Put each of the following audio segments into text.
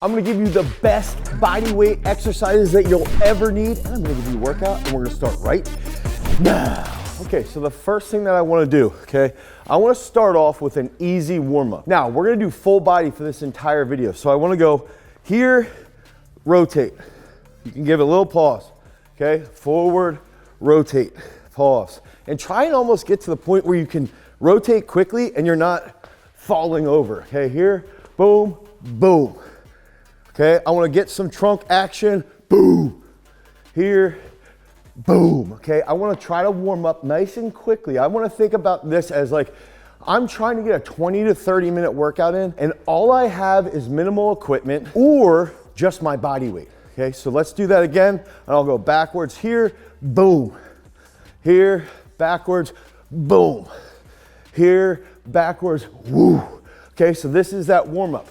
I'm gonna give you the best body weight exercises that you'll ever need, and I'm gonna give you a workout, and we're gonna start right now. Okay, so the first thing that I wanna do, okay, I wanna start off with an easy warm-up. Now, we're gonna do full body for this entire video, so I wanna go here, rotate. You can give it a little pause, okay? Forward, rotate, pause. And try and almost get to the point where you can rotate quickly and you're not falling over, okay? Here, boom, boom. Okay, I wanna get some trunk action, boom. Here, boom, okay? I wanna try to warm up nice and quickly. I wanna think about this as like, I'm trying to get a 20 to 30 minute workout in, and all I have is minimal equipment or just my body weight, okay? So let's do that again, and I'll go backwards here, boom. Here, backwards, boom. Here, backwards, woo. Okay, so this is that warm up.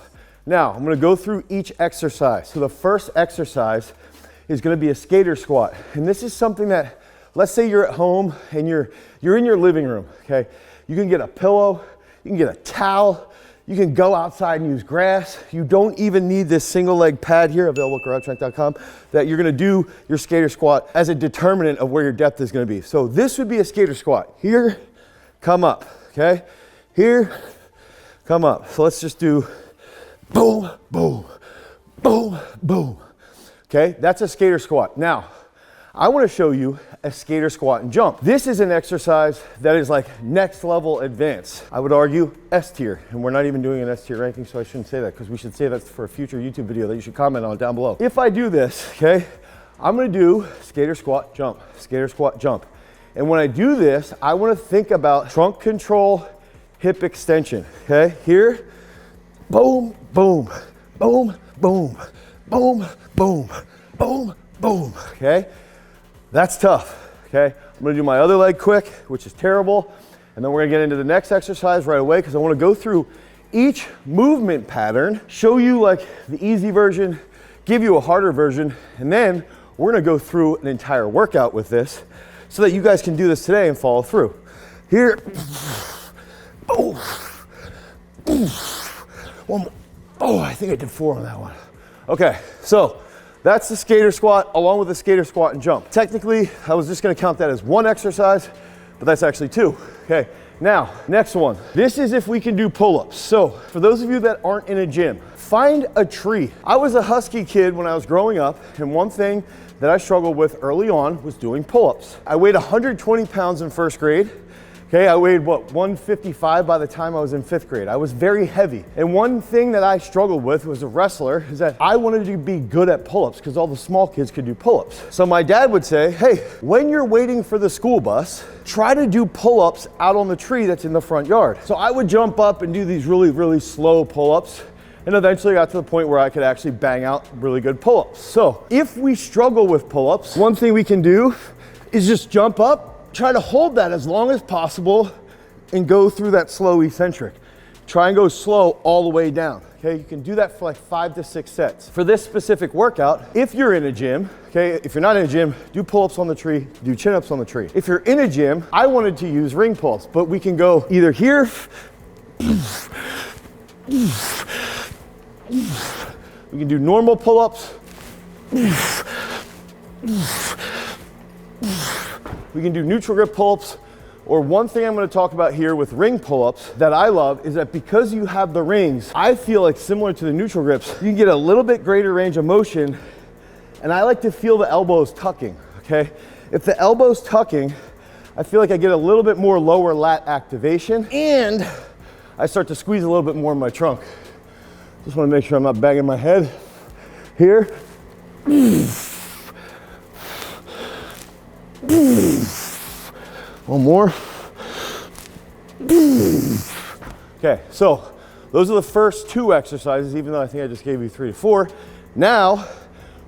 Now, I'm gonna go through each exercise. So the first exercise is gonna be a skater squat. And this is something that, let's say you're at home and you're in your living room, okay? You can get a pillow, you can get a towel, you can go outside and use grass. You don't even need this single leg pad here, available at GarageStrength.com, that you're gonna do your skater squat as a determinant of where your depth is gonna be. So this would be a skater squat. Here, come up, okay? Here, come up. So let's just do boom, boom, boom, boom. Okay, that's a skater squat. Now, I wanna show you a skater squat and jump. This is an exercise that is like next level advanced. I would argue S tier, and we're not even doing an S tier ranking, so I shouldn't say that because we should say that for a future YouTube video that you should comment on down below. If I do this, okay, I'm gonna do skater squat, jump, skater squat, jump. And when I do this, I wanna think about trunk control, hip extension, okay? Here, boom, boom, boom, boom, boom, boom, boom, boom, okay? That's tough, okay? I'm gonna do my other leg quick, which is terrible, and then we're gonna get into the next exercise right away because I wanna go through each movement pattern, show you like the easy version, give you a harder version, and then we're gonna go through an entire workout with this so that you guys can do this today and follow through. Here, boom, boom. One more. Oh, I think I did 4 on that one. Okay, so that's the skater squat along with the skater squat and jump. Technically, I was just gonna count that as one exercise, but that's actually 2. Okay, now, next one. This is if we can do pull-ups. So for those of you that aren't in a gym, find a tree. I was a husky kid when I was growing up, and one thing that I struggled with early on was doing pull-ups. I weighed 120 pounds in 1st grade. Okay, I weighed, 155 by the time I was in 5th grade. I was very heavy. And one thing that I struggled with was a wrestler is that I wanted to be good at pull-ups because all the small kids could do pull-ups. So my dad would say, hey, when you're waiting for the school bus, try to do pull-ups out on the tree that's in the front yard. So I would jump up and do these really, really slow pull-ups. And eventually got to the point where I could actually bang out really good pull-ups. So if we struggle with pull-ups, one thing we can do is just jump up, try to hold that as long as possible and go through that slow eccentric. Try and go slow all the way down, okay? You can do that for like 5 to 6 sets. For this specific workout, if you're in a gym, okay, if you're not in a gym, do pull-ups on the tree, do chin-ups on the tree. If you're in a gym, I wanted to use ring pulls, but we can go either here, we can do normal pull-ups, we can do neutral grip pull-ups, or one thing I'm gonna talk about here with ring pull-ups that I love is that because you have the rings, I feel like similar to the neutral grips, you can get a little bit greater range of motion, and I like to feel the elbows tucking, okay? If the elbow's tucking, I feel like I get a little bit more lower lat activation, and I start to squeeze a little bit more in my trunk. Just wanna make sure I'm not banging my head. Here. One more. Okay, so those are the first 2 exercises, even though I think I just gave you 3 to 4. Now,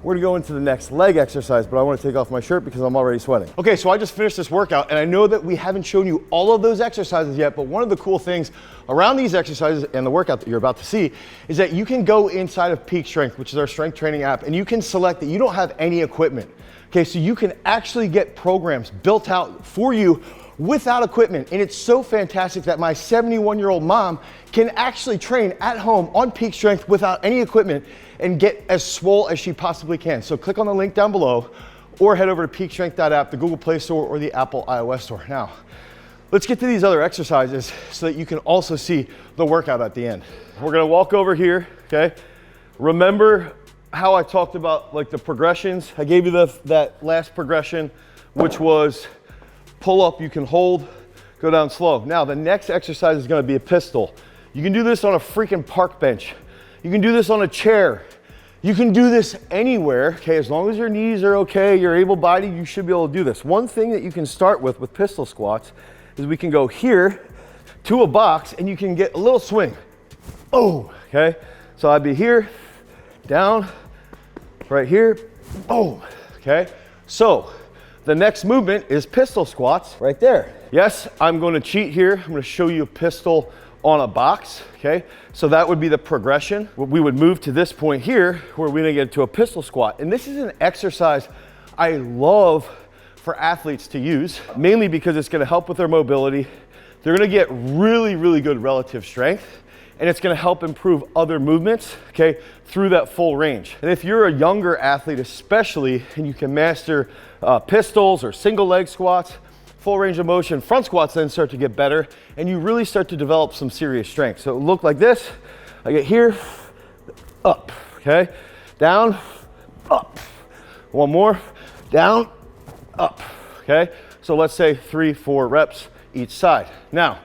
we're gonna go into the next leg exercise, but I wanna take off my shirt because I'm already sweating. Okay, so I just finished this workout, and I know that we haven't shown you all of those exercises yet, but one of the cool things around these exercises and the workout that you're about to see is that you can go inside of Peak Strength, which is our strength training app, and you can select that you don't have any equipment. Okay, so you can actually get programs built out for you without equipment. And it's so fantastic that my 71-year-old mom can actually train at home on peak strength without any equipment and get as swole as she possibly can. So click on the link down below or head over to peakstrength.app, the Google Play Store or the Apple iOS Store. Now, let's get to these other exercises so that you can also see the workout at the end. We're gonna walk over here, okay? Remember how I talked about like the progressions? I gave you that last progression, which was pull up, you can hold, go down slow. Now, the next exercise is gonna be a pistol. You can do this on a freaking park bench. You can do this on a chair. You can do this anywhere, okay? As long as your knees are okay, you're able-bodied, you should be able to do this. One thing that you can start with pistol squats is we can go here to a box and you can get a little swing. Oh, okay? So I'd be here, down, right here, boom, okay? So the next movement is pistol squats right there. Yes, I'm gonna cheat here. I'm gonna show you a pistol on a box, okay? So that would be the progression. We would move to this point here where we're gonna get to a pistol squat. And this is an exercise I love for athletes to use, mainly because it's gonna help with their mobility. They're gonna get really, really good relative strength, and it's gonna help improve other movements, okay, through that full range. And if you're a younger athlete especially, and you can master pistols or single leg squats, full range of motion, front squats then start to get better, and you really start to develop some serious strength. So it look like this. I get here, up, okay? Down, up. One more, down, up, okay? So let's say 3-4 reps each side. Now,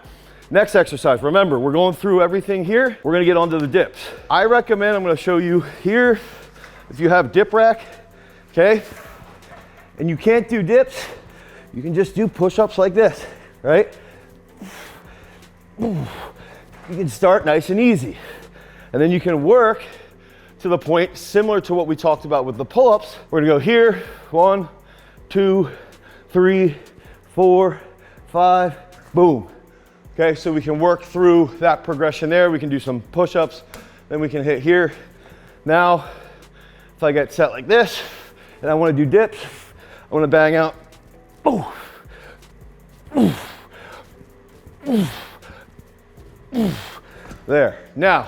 next exercise, remember, we're going through everything here. We're gonna get onto the dips. I recommend, I'm gonna show you here, if you have dip rack, okay? And you can't do dips, you can just do push-ups like this, right? You can start nice and easy. And then you can work to the point similar to what we talked about with the pull-ups. We're gonna go here, 1, 2, 3, 4, 5, boom. Okay, so we can work through that progression there. We can do some push-ups, then we can hit here. Now, if I get set like this, and I wanna do dips, I wanna bang out, oh, there. Now,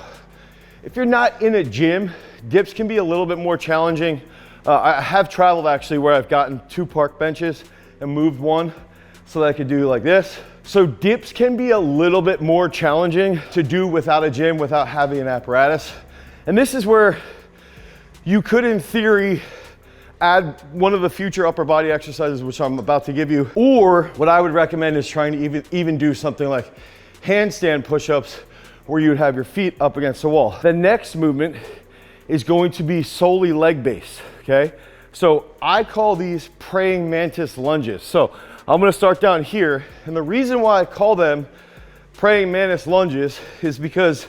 if you're not in a gym, dips can be a little bit more challenging. I have traveled actually where I've gotten 2 park benches and moved one so that I could do like this. So dips can be a little bit more challenging to do without a gym, without having an apparatus. And this is where you could, in theory, add one of the future upper body exercises, which I'm about to give you, or what I would recommend is trying to even do something like handstand push-ups where you would have your feet up against the wall. The next movement is going to be solely leg-based, okay? So I call these praying mantis lunges. So I'm gonna start down here, and the reason why I call them praying mantis lunges is because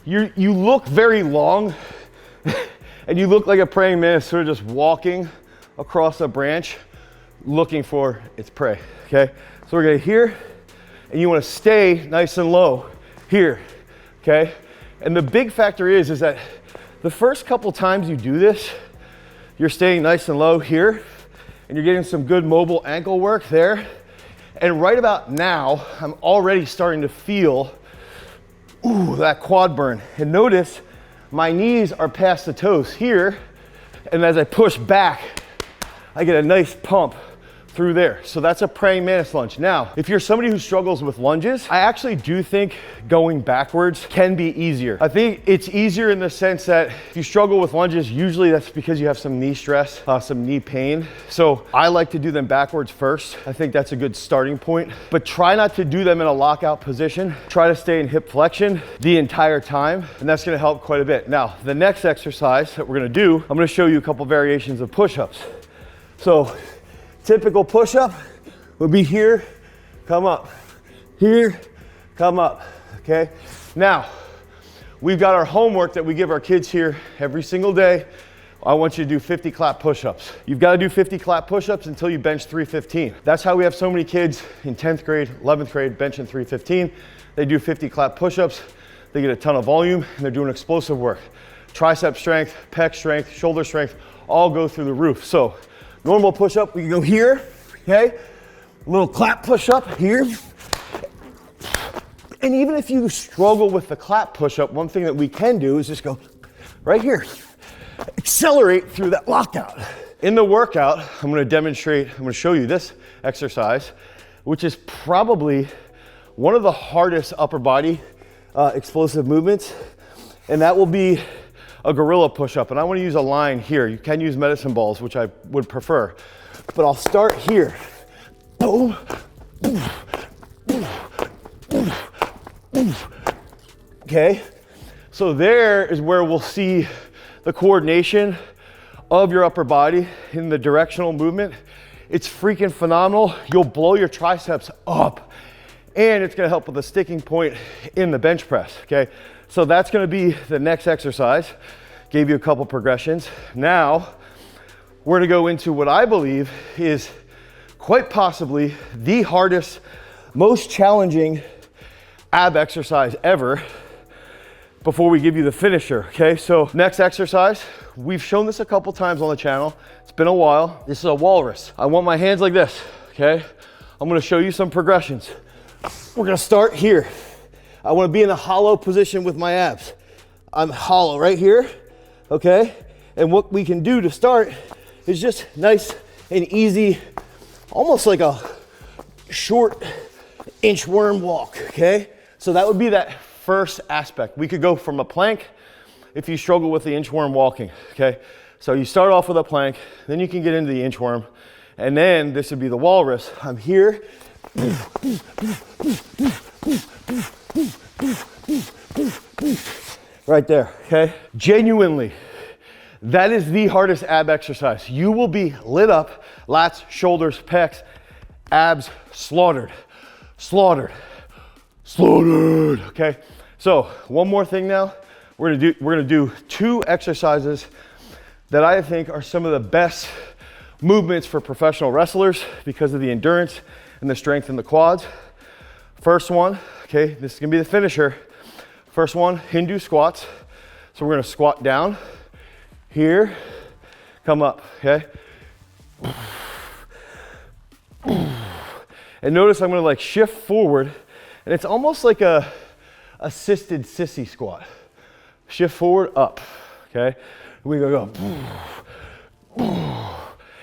you look very long and you look like a praying mantis sort of just walking across a branch looking for its prey, okay? So we're gonna here, and you wanna stay nice and low here, okay? And the big factor is that the first couple times you do this, you're staying nice and low here, and you're getting some good mobile ankle work there. And right about now, I'm already starting to feel, ooh, that quad burn. And notice my knees are past the toes here, and as I push back, I get a nice pump through there. So that's a praying mantis lunge. Now, if you're somebody who struggles with lunges, I actually do think going backwards can be easier. I think it's easier in the sense that if you struggle with lunges, usually that's because you have some knee stress, some knee pain. So I like to do them backwards first. I think that's a good starting point, but try not to do them in a lockout position. Try to stay in hip flexion the entire time, and that's gonna help quite a bit. Now, the next exercise that we're gonna do, I'm gonna show you a couple variations of push-ups. So, typical push-up would be here, come up, here, come up, okay? Now, we've got our homework that we give our kids here every single day. I want you to do 50 clap push-ups. You've got to do 50 clap push-ups until you bench 315. That's how we have so many kids in 10th grade, 11th grade, benching 315. They do 50 clap push-ups, they get a ton of volume, and they're doing explosive work. Tricep strength, pec strength, shoulder strength, all go through the roof. So, normal push-up, we can go here, okay? A little clap push-up here. And even if you struggle with the clap push-up, one thing that we can do is just go right here. Accelerate through that lockout. In the workout, I'm gonna show you this exercise, which is probably one of the hardest upper body explosive movements, and that will be a gorilla push-up. And I wanna use a line here. You can use medicine balls, which I would prefer, but I'll start here. Boom, boom, boom, boom, boom. Okay, so there is where we'll see the coordination of your upper body in the directional movement. It's freaking phenomenal. You'll blow your triceps up, and it's gonna help with the sticking point in the bench press, okay? So that's gonna be the next exercise. Gave you a couple progressions. Now, we're gonna go into what I believe is quite possibly the hardest, most challenging ab exercise ever before we give you the finisher, okay? So next exercise, we've shown this a couple times on the channel. It's been a while. This is a walrus. I want my hands like this, okay? I'm gonna show you some progressions. We're gonna start here. I wanna be in a hollow position with my abs. I'm hollow right here, okay? And what we can do to start is just nice and easy, almost like a short inchworm walk, okay? So that would be that first aspect. We could go from a plank if you struggle with the inchworm walking, okay? So you start off with a plank, then you can get into the inchworm, and then this would be the walrus. I'm here. Right there, okay? Genuinely, that is the hardest ab exercise. You will be lit up, lats, shoulders, pecs, abs slaughtered, slaughtered, slaughtered, okay? So one more thing now. We're gonna do two exercises that I think are some of the best movements for professional wrestlers because of the endurance and the strength in the quads. First one, okay, this is gonna be the finisher. First one, Hindu squats. So we're gonna squat down here, come up, okay? And notice I'm gonna like shift forward, and it's almost like a assisted sissy squat. Shift forward, up, okay? We go.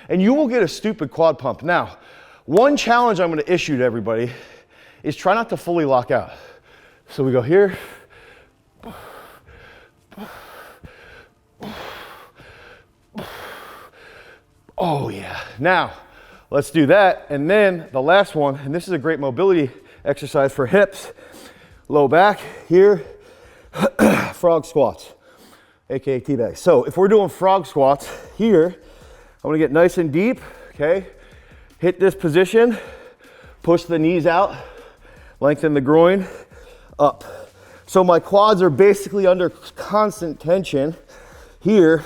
And you will get a stupid quad pump. Now, one challenge I'm gonna issue to everybody is try not to fully lock out. So we go here. Oh yeah, now let's do that. And then the last one, and this is a great mobility exercise for hips, low back here, frog squats, AKA T-bags. So if we're doing frog squats here, I'm gonna get nice and deep, okay? Hit this position, push the knees out, lengthen the groin, up. So my quads are basically under constant tension here.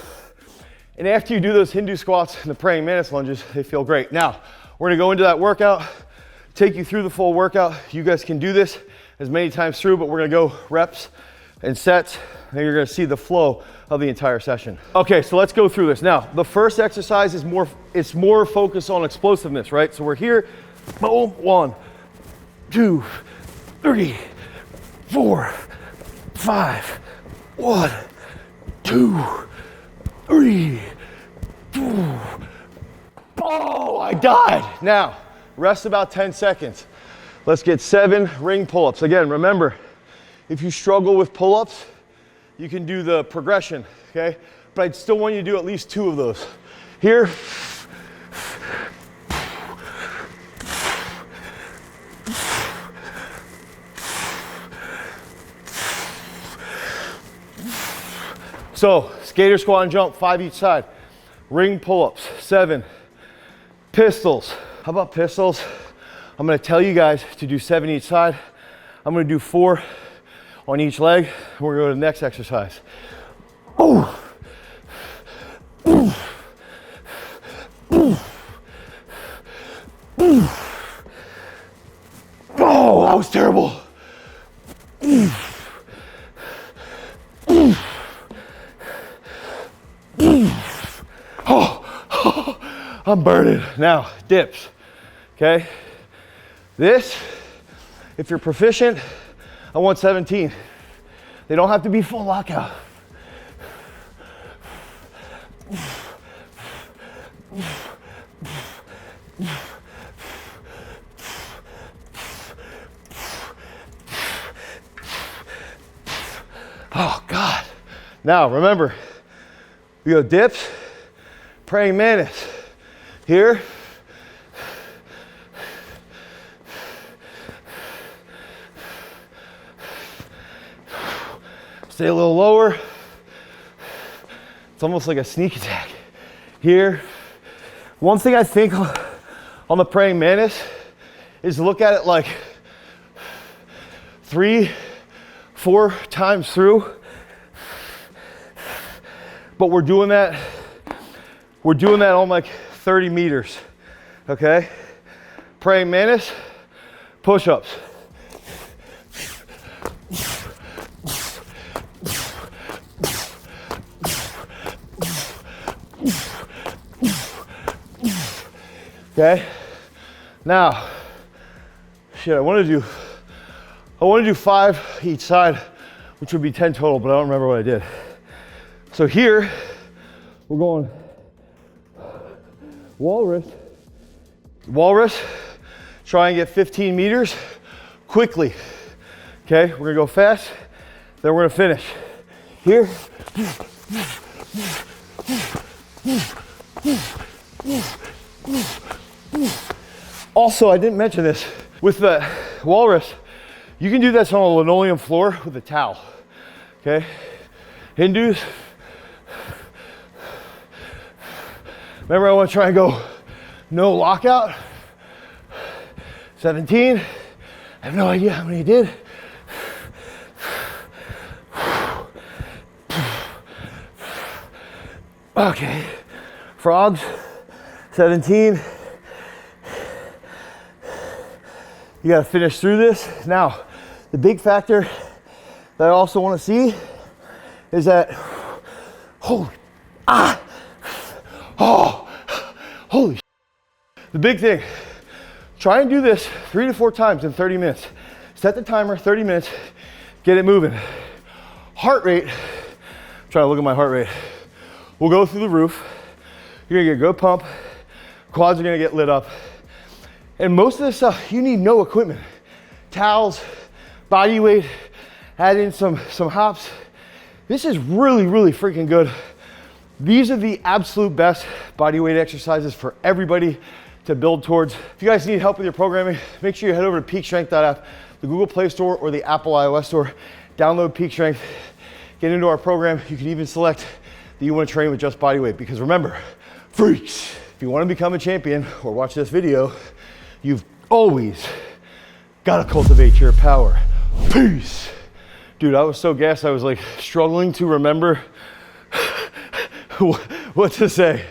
And after you do those Hindu squats and the praying mantis lunges, they feel great. Now, we're gonna go into that workout, take you through the full workout. You guys can do this as many times through, but we're gonna go reps and sets, and you're gonna see the flow of the entire session. Okay, so let's go through this. Now, the first exercise is more focused on explosiveness, right? So we're here, boom, 1, 2, 3, 4, 5, 1, 2, 3, 4. Oh, I died. Now, rest about 10 seconds. Let's get 7 ring pull-ups. Again, remember, if you struggle with pull-ups, you can do the progression, okay? But I'd still want you to do at least 2 of those. Here. So, skater squat and jump, 5 each side. Ring pull-ups, 7. Pistols. How about pistols? I'm gonna tell you guys to do 7 each side. I'm gonna do 4 on each leg. We're gonna go to the next exercise. Oh, that was terrible. I'm burning. Now, dips, okay? This, if you're proficient, I want 17. They don't have to be full lockout. Oh God. Now remember, we go dips, praying mantis. Here. Stay a little lower. It's almost like a sneak attack. Here. One thing I think on the praying mantis is to look at it like 3-4 times through. But we're doing that on like 30 meters, okay? Praying mantis, push-ups. Okay, now, shit, I want to do 5 each side, which would be 10 total, but I don't remember what I did. So here, we're going walrus, try and get 15 meters quickly. Okay, we're gonna go fast, then we're gonna finish. Here. Also, I didn't mention this, with the walrus, you can do this on a linoleum floor with a towel, okay? Hindus, remember I want to try and go no lockout. 17, I have no idea how many I did. Okay, frogs, 17. You gotta finish through this. Now, the big factor that I also wanna see is that, holy shit. The big thing, try and do this 3 to 4 times in 30 minutes. Set the timer, 30 minutes, get it moving. Heart rate, try to look at my heart rate. We'll go through the roof. You're gonna get a good pump. Quads are gonna get lit up. And most of this stuff, you need no equipment. Towels, body weight, add in some hops. This is really, really freaking good. These are the absolute best body weight exercises for everybody to build towards. If you guys need help with your programming, make sure you head over to peakstrength.app, the Google Play Store or the Apple iOS Store. Download Peak Strength, get into our program. You can even select that you want to train with just body weight, because remember, freaks, if you want to become a champion or watch this video, you've always got to cultivate your power. Peace. Dude, I was so gassed, I was like struggling to remember what to say.